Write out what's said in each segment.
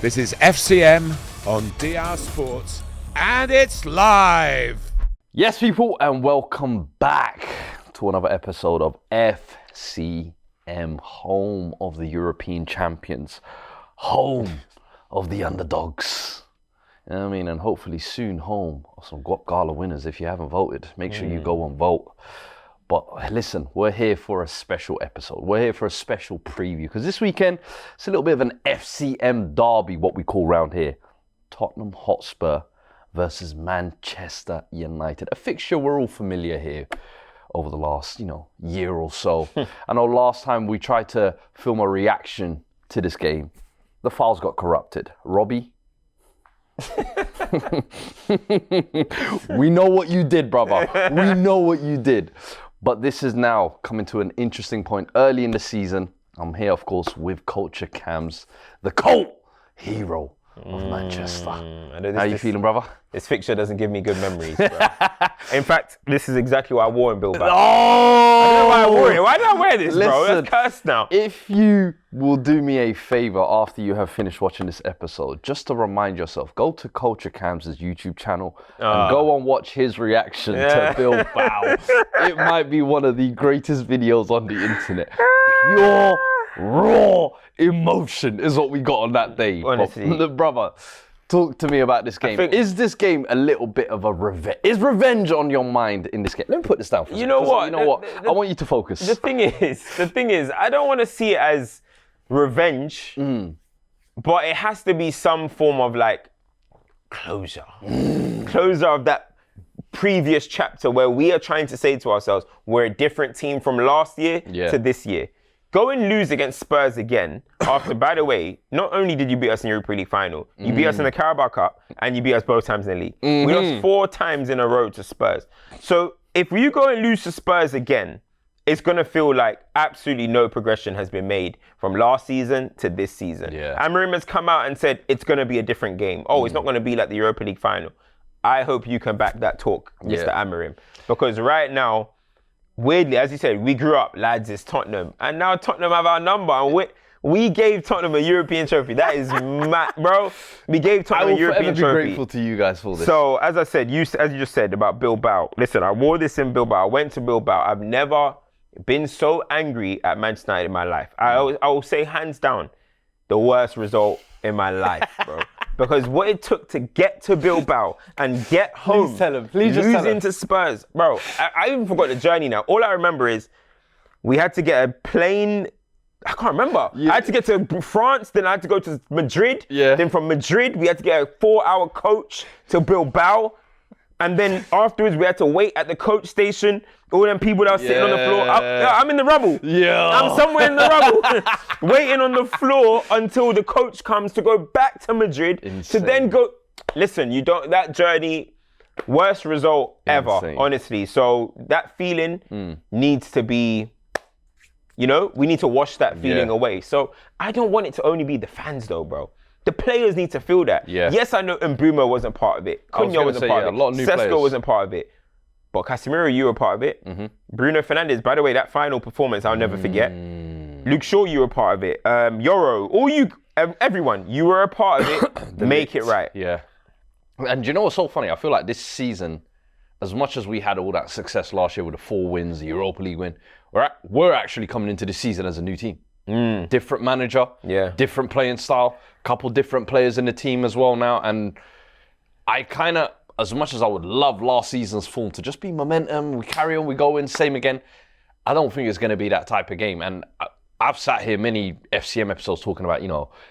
This is FCM on DR Sports, and it's live. Yes, people, and welcome back to another episode of FCM, home of the European champions, home of the underdogs. You know what I mean? And hopefully soon home of some Guap Gala winners. If you haven't voted, make sure you go and vote. But listen, we're here for a special episode. We're here for a special preview because this weekend, it's a little bit of an FCM derby, what we call round here. Tottenham Hotspur versus Manchester United. A fixture we're all familiar here over the last, year or so. I know last time we tried to film a reaction to this game, the files got corrupted. Robbie? We know what you did, brother. We know what you did. But this is now coming to an interesting point early in the season. I'm here, of course, with Culture Cams, the cult hero of Manchester. How you feeling, brother? This fixture doesn't give me good memories, bro. In fact, this is exactly what I wore in Bilbao. Oh! I don't know why I wore it. Why did I wear this, bro? Listen, That's cursed now. If you will do me a favor after you have finished watching this episode, just to remind yourself, go to Culture Cams' YouTube channal and go and watch his reaction to Bilbao. It might be one of the greatest videos on the internet. Pure, raw emotion is what we got on that day. Honestly. Brother, talk to me about this game. Is this game a little bit of a revenge? Is revenge on your mind in this game? Let me put this down for a second. What? You know what? I want you to focus. The thing is, I don't want to see it as revenge, but it has to be some form of closure. Closure of that previous chapter where we are trying to say to ourselves, we're a different team from last year to this year. Go and lose against Spurs again after, by the way, not only did you beat us in the Europa League final, you beat us in the Carabao Cup and you beat us both times in the league. We lost 4 times in a row to Spurs. So if you go and lose to Spurs again, it's going to feel like absolutely no progression has been made from last season to this season. Amorim has come out and said it's going to be a different game. It's not going to be like the Europa League final. I hope you can back that talk, Mr. Amorim. Because right now, weirdly, as you said, we grew up, lads, it's Tottenham. And now Tottenham have our number. And we gave Tottenham a European trophy. That is mad, bro. We gave Tottenham a European trophy. I will forever be grateful to you guys for this. So, as I said, as you just said about Bilbao, listen, I wore this in Bilbao. I went to Bilbao. I've never been so angry at Manchester United in my life. I will say hands down, the worst result in my life, bro. Because what it took to get to Bilbao and get home, losing to Spurs, bro. I even forgot the journey now. All I remember is we had to get a plane. I can't remember. I had to get to France, then I had to go to Madrid. Then from Madrid, we had to get a 4-hour coach to Bilbao. And then afterwards, we had to wait at the coach station. All them people that were sitting on the floor. I'm in the rubble. I'm somewhere in the rubble. Waiting on the floor until the coach comes to go back to Madrid. To then go. Listen, that journey, worst result ever, honestly. So that feeling needs to be, we need to wash that feeling away. So I don't want it to only be the fans though, bro. The players need to feel that. Yes, I know Mbeumo wasn't part of it. Cunha wasn't part of it. Sesko wasn't part of it. But Casemiro, you were part of it. Bruno Fernandes, by the way, that final performance, I'll never forget. Luke Shaw, you were part of it. Yoro, everyone, you were a part of it. Make it right. Yeah. And you know what's so funny? I feel like this season, as much as we had all that success last year with the 4 wins, the Europa League win, we're actually coming into this season as a new team. Different manager, different playing style, couple different players in the team as well now. And I kind of, as much as I would love last season's form to just be momentum, we carry on, we go in, same again, I don't think it's going to be that type of game. And I've sat here many FCM episodes talking about,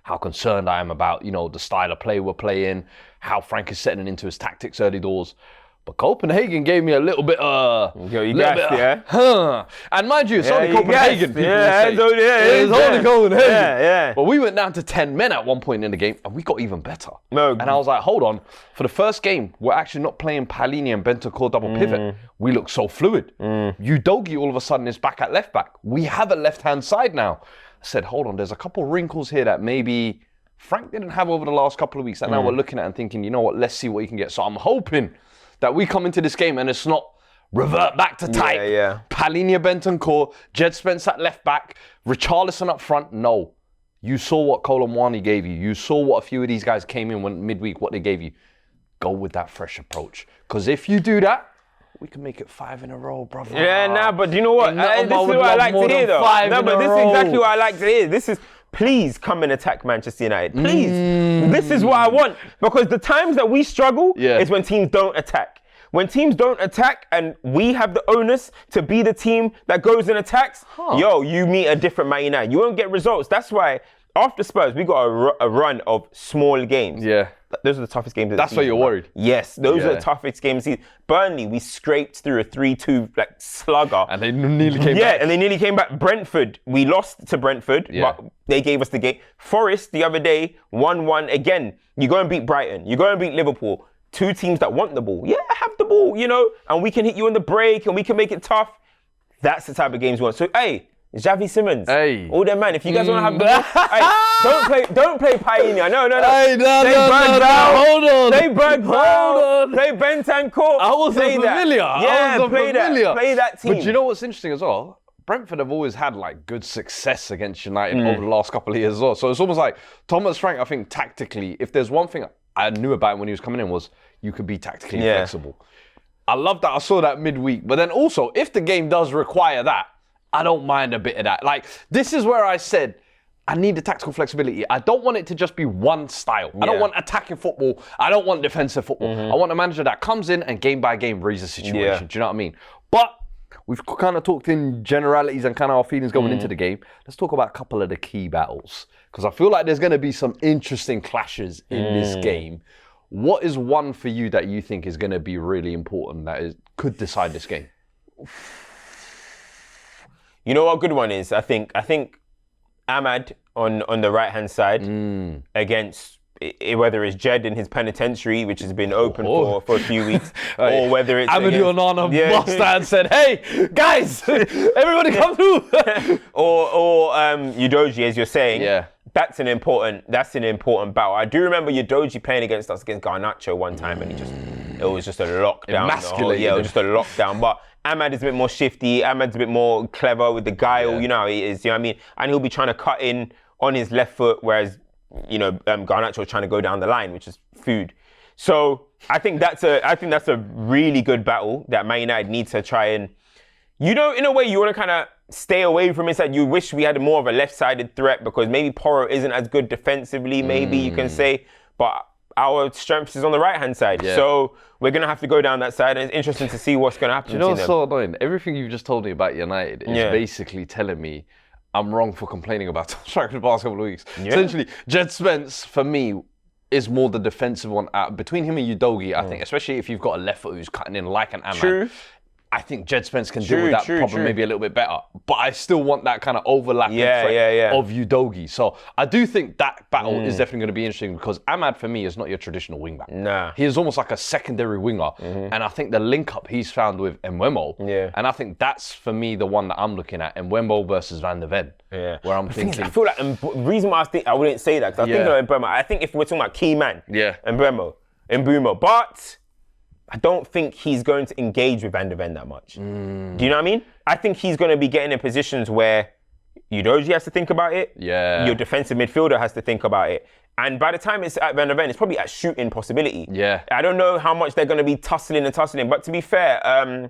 how concerned I am about, the style of play we're playing, how Frank is setting into his tactics early doors. But Copenhagen gave me a little bit And mind you, it's only Copenhagen. It's only Copenhagen. But we went down to 10 men at one point in the game, and we got even better. And I was like, hold on. For the first game, we're actually not playing Palini and Bentancur double pivot. We look so fluid. Udogie all of a sudden is back at left back. We have a left-hand side now. I said, hold on, there's a couple wrinkles here that maybe Frank didn't have over the last couple of weeks. And now we're looking at it and thinking, you know what, let's see what he can get. So I'm hoping that we come into this game and it's not revert back to type. Palhinha, Bentancur, Jed Spence at left back, Richarlison up front. No, You saw what Colomwani gave you. You saw what a few of these guys came in when midweek, what they gave you. Go with that fresh approach. Because if you do that, we can make it 5 in a row, brother. Yeah, nah, but you know what? This is what I like to hear, though. No, but this is exactly what I like to hear. This is, please come and attack Manchester United. Please. This is what I want. Because the times that we struggle is when teams don't attack. When teams don't attack and we have the onus to be the team that goes and attacks, you meet a different Man United. You won't get results. That's why after Spurs, we got a run of small games. Yeah. Those are the toughest games of the season. That's why you're worried. Yes, those are the toughest games of the season. Burnley, we scraped through a 3-2 slugger. And they nearly came back. Yeah, and they nearly came back. Brentford, we lost to Brentford, but they gave us the game. Forest, the other day, 1-1. Again, you go and beat Brighton. You go and beat Liverpool. 2 teams that want the ball. Yeah, have the ball, and we can hit you on the break and we can make it tough. That's the type of games we want. So, hey, Xavi Simons. Hey. All them, man. If you guys want to have the ball, hey, don't play Pioneer. No. Hey, no, hold on. Play Bergvall. Play Bentancur. I wasn't familiar. Yeah, play that team. But you know what's interesting as well? Brentford have always had good success against United over the last couple of years as well. So it's almost like Thomas Frank, I think tactically, if there's one thing I knew about him when he was coming in was you could be tactically flexible. I love that I saw that midweek. But then also, if the game does require that, I don't mind a bit of that. This is where I said, I need the tactical flexibility. I don't want it to just be one style. I don't want attacking football. I don't want defensive football. I want a manager that comes in and game by game reads the situation. Do you know what I mean? But we've kind of talked in generalities and kind of our feelings going into the game. Let's talk about a couple of the key battles. Because I feel like there's going to be some interesting clashes in this game. What is one for you that you think is going to be really important that could decide this game? You know what a good one is? I think Ahmad on the right-hand side against whether it's Jed in his penitentiary, which has been open for a few weeks, or whether it's Amadou Onana Buster and said, "Hey guys, everybody come through," or Udogie, as you're saying. Yeah. That's an important battle. I do remember Udogie playing against us against Garnacho one time, and it was just a lockdown. Emasculated. It was just a lockdown. But Ahmad is a bit more shifty. Ahmad's a bit more clever with the guile. He is. You know what I mean? And he'll be trying to cut in on his left foot, whereas Garnacho is trying to go down the line, which is food. So I think that's a really good battle that Man United need to try and, in a way you want to kind of stay away from it. That you wish we had more of a left-sided threat because maybe Porro isn't as good defensively, maybe you can say, but our strength is on the right-hand side. Yeah. So we're going to have to go down that side, and it's interesting to see what's going to happen. Do you know what's so annoying? Everything you've just told me about United is basically telling me I'm wrong for complaining about striker the past couple of weeks. Yeah. Essentially, Jed Spence, for me, is more the defensive one. Between him and Udogie, I think, especially if you've got a left foot who's cutting in like an Ahmad. True. I think Jed Spence can deal with that problem maybe a little bit better. But I still want that kind of overlapping threat of Udogie. So I do think that battle is definitely going to be interesting because Ahmad, for me, is not your traditional wing back. Nah. He is almost like a secondary winger. And I think the link-up he's found with Mbeumo, and I think that's, for me, the one that I'm looking at, Mbeumo versus Van de Ven. Yeah. Where I'm thinking... I feel like the reason why I wouldn't say that, because I think of Mbeumo, I think if we're talking about key man, Mbeumo. But... I don't think he's going to engage with Van de Ven that much. Do you know what I mean? I think he's going to be getting in positions where Udogie has to think about it. Yeah. Your defensive midfielder has to think about it. And by the time it's at Van de Ven, it's probably at shooting possibility. Yeah. I don't know how much they're going to be tussling. But to be fair,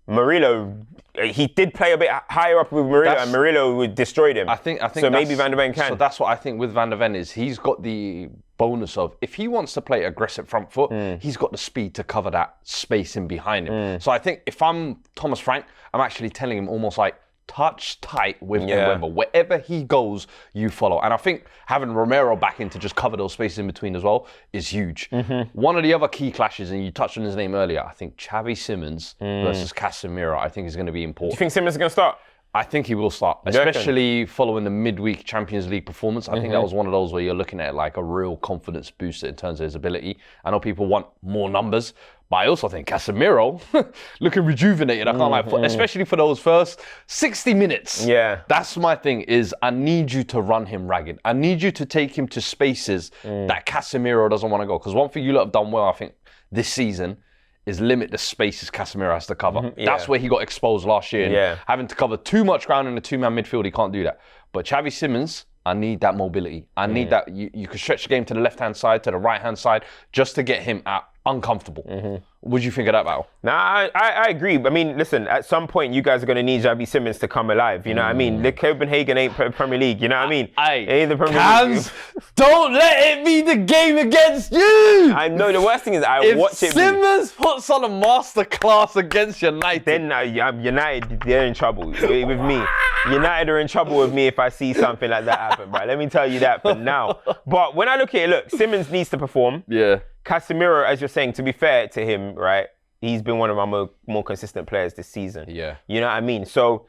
Murillo, he did play a bit higher up with Murillo, and Murillo destroyed him. I think so. Maybe Van de Ven can. So that's what I think with Van de Ven is he's got the bonus of if he wants to play aggressive front foot, he's got the speed to cover that space in behind him. So I think if I'm Thomas Frank, I'm actually telling him almost like touch tight with Mbeumo. Wherever he goes, you follow. And I think having Romero back in to just cover those spaces in between as well is huge. One of the other key clashes, and you touched on his name earlier, I think Xavi Simons versus Casemiro, I think is going to be important. Do you think Simons is going to start? I think he will start, especially following the midweek Champions League performance. I think that was one of those where you're looking at like a real confidence booster in terms of his ability. I know people want more numbers, but I also think Casemiro, looking rejuvenated, I can't lie, especially for those first 60 minutes. Yeah. That's my thing is I need you to run him ragged. I need you to take him to spaces that Casemiro doesn't want to go. Because one thing you lot have done well, I think, this season is limit the spaces Casemiro has to cover. That's where he got exposed last year. And having to cover too much ground in a two-man midfield, he can't do that. But Xavi Simons, I need that mobility. I need that. You could stretch the game to the left-hand side, to the right-hand side, just to get him uncomfortable. What do you think of that battle? Nah, I agree. I mean, listen, at some point, you guys are going to need Xavi Simons to come alive. You know what I mean? The Copenhagen ain't Premier League. You know what I mean? Ain't the Premier Cams, League. don't let it be the game against you. I know. The worst thing is if watch it. Simmons puts on a masterclass against United, then United, they're in trouble with me. United are in trouble with me if I see something like that happen, bro. Let me tell you that for now. But when I look at it, look, Simmons needs to perform. Yeah. Casemiro, as you're saying, to be fair to him, right, he's been one of our more consistent players this season. Yeah. You know what I mean? So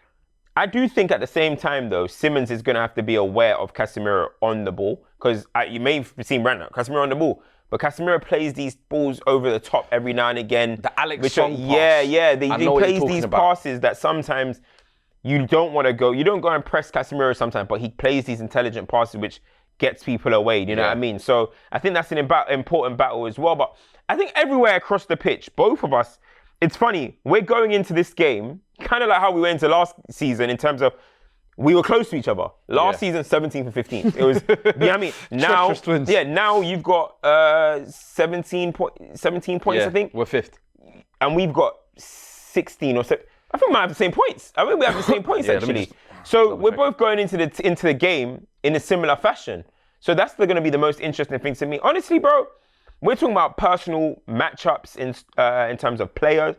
I do think at the same time, though, Simmons is going to have to be aware of Casemiro on the ball. Because you may have seen right now, Casemiro on the ball. But Casemiro plays these balls over the top every now and again. The Alex Song pass. Yeah. He plays these passes that sometimes you don't want to go. You don't go and press Casemiro sometimes, but he plays these intelligent passes which gets people away. You know what I mean? So I think that's an important battle as well. But I think everywhere across the pitch, both of us, it's funny, we're going into this game kind of like how we went into last season in terms of we were close to each other. Last season, 17th and 15th. It was, you know what I mean? Now, now you've got 17 points, I think. We're 5th. And we've got 16 or so. I think we might have the same points. I think we have the same points, actually. So we're both going into the game in a similar fashion. So that's going to be the most interesting thing to me. Honestly, bro, we're talking about personal matchups in terms of players.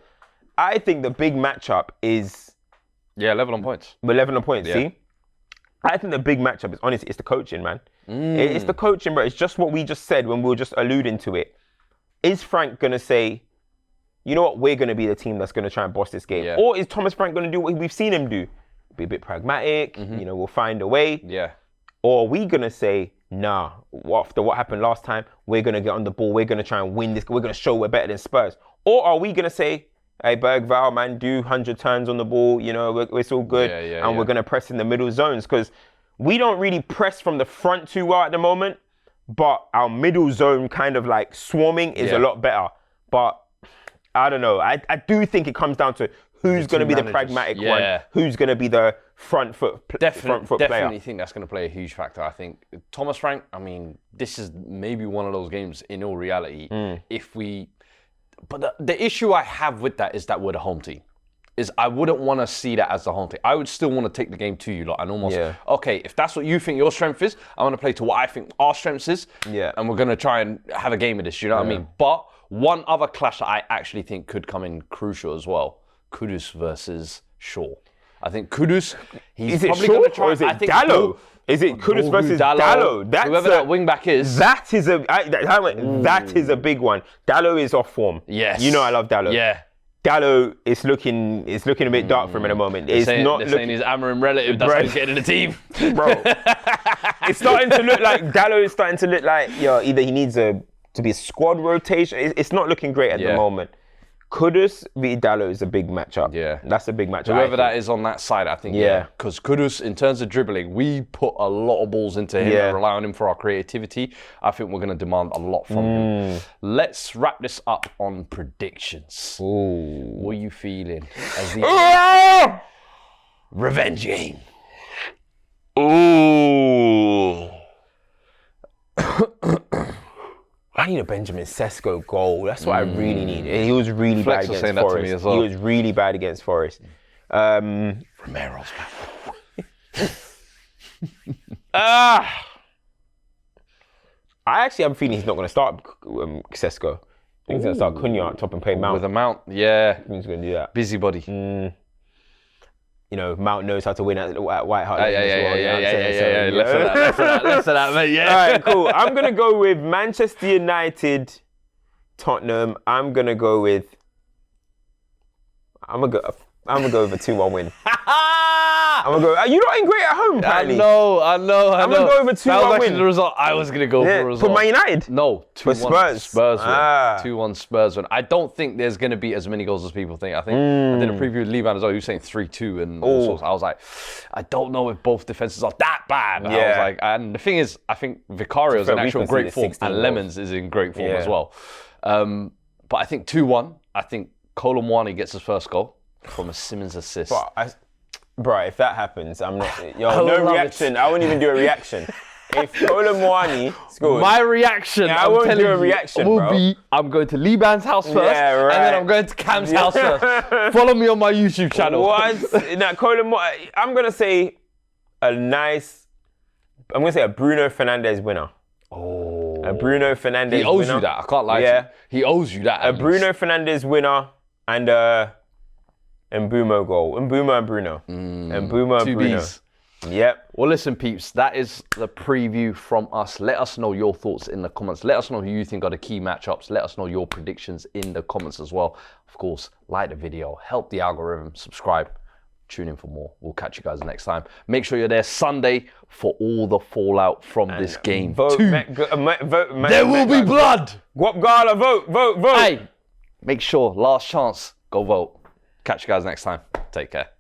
I think the big matchup is... Yeah, 11 on points. 11 on points, see? I think the big matchup is, honestly, it's the coaching, man. It's the coaching, bro. It's just what we just said when we were just alluding to it. Is Frank going to say, you know what, we're going to be the team that's going to try and boss this game? Yeah. Or is Thomas Frank going to do what we've seen him do? Be a bit pragmatic, we'll find a way. Yeah. Or are we going to say, nah, after what happened last time, we're going to get on the ball, we're going to try and win this, we're going to show we're better than Spurs? Or are we going to say, hey, Bergvall, man, do 100 turns on the ball, it's all good, and we're going to press in the middle zones? Because we don't really press from the front too well at the moment, but our middle zone kind of like swarming is a lot better. But I don't know. I do think it comes down to who's going to be the pragmatic one, who's going to be the front foot player. Definitely think that's going to play a huge factor. I think Thomas Frank, I mean, this is maybe one of those games in all reality. But the issue I have with that is that we're the home team. I wouldn't want to see that as the home team. I would still want to take the game to you lot and almost, okay, if that's what you think your strength is, I'm going to play to what I think our strength is. Yeah. And we're going to try and have a game of this, you know what I mean? But one other clash that I actually think could come in crucial as well, Kudus versus Shaw. I think Kudus, he's probably going to try. Or is it Dallo? Is it Kudus versus Dallo? Whoever that wing back is. That is a big one. Dallo is off form. Yes. You know I love Dallo. Yeah. Dallo is looking a bit dark for him at the moment. They're saying his Amarin relative that's going to get in the team. Bro, it's starting to look like Dallo is starting to look like either he needs to be a squad rotation. It's not looking great at the moment. Kudus v Dallo is a big matchup. Yeah. That's a big matchup. Whoever that is on that side, I think, because Kudus, in terms of dribbling, we put a lot of balls into him and rely on him for our creativity. I think we're going to demand a lot from him. Let's wrap this up on predictions. Ooh. What are you feeling as the revenge game? Ooh. I need a Benjamin Sesko goal. That's what I really need. He was really bad against Forest. He was really bad against Forest. Romero's back. I actually have a feeling he's not going to start Sesko. I think he's going to start Cunha up top and play Mount. With a Mount, yeah. I think he's going to do that. Busybody. Mount knows how to win at White Hart Lane as well. Yeah. Less of that, mate. Yeah. All right, cool. I'm going to go with Manchester United, Tottenham. I'm going to go with a 2-1 win. I'm gonna go. You're not in great at home, apparently. I know. I'm gonna go over 2-1 That was actually win. the result. I was gonna go for a result. For Man United? No, 2-1 Spurs. Spurs win. 2-1 Spurs win. I don't think there's gonna be as many goals as people think. I think I did a preview with Levan as well. He was saying 3-2 and all sorts. I was like, I don't know if both defenses are that bad. I was like, and the thing is, I think Vicario's in actual great form and Lemons is in great form as well. But I think 2-1. I think Kolo Muani gets his first goal from a Simmons assist. Bro, if that happens, I'm not. I Yo, no love reaction. I won't even do a reaction. If Colomwani scores, My reaction, I I'm won't telling do a you, reaction, will bro. be I'm going to Liban's house first, Yeah, right. and then I'm going to Cam's house first. Follow me on my YouTube channel. What? Now, Colomani, I'm gonna say a Bruno Fernandes winner. Oh, A Bruno Fernandes winner. he owes you that. I can't lie to you. He owes you that. A Bruno Fernandes winner and a Mbumo goal. Mbumo and Bruno. Mbumo and two Bruno. Bs. Yep. Well, listen, peeps, that is the preview from us. Let us know your thoughts in the comments. Let us know who you think are the key matchups. Let us know your predictions in the comments as well. Of course, like the video, help the algorithm, subscribe, tune in for more. We'll catch you guys next time. Make sure you're there Sunday for all the fallout from this game. Vote. There will be blood. Guap Gala, vote. Hey, make sure, last chance, go vote. Catch you guys next time. Take care.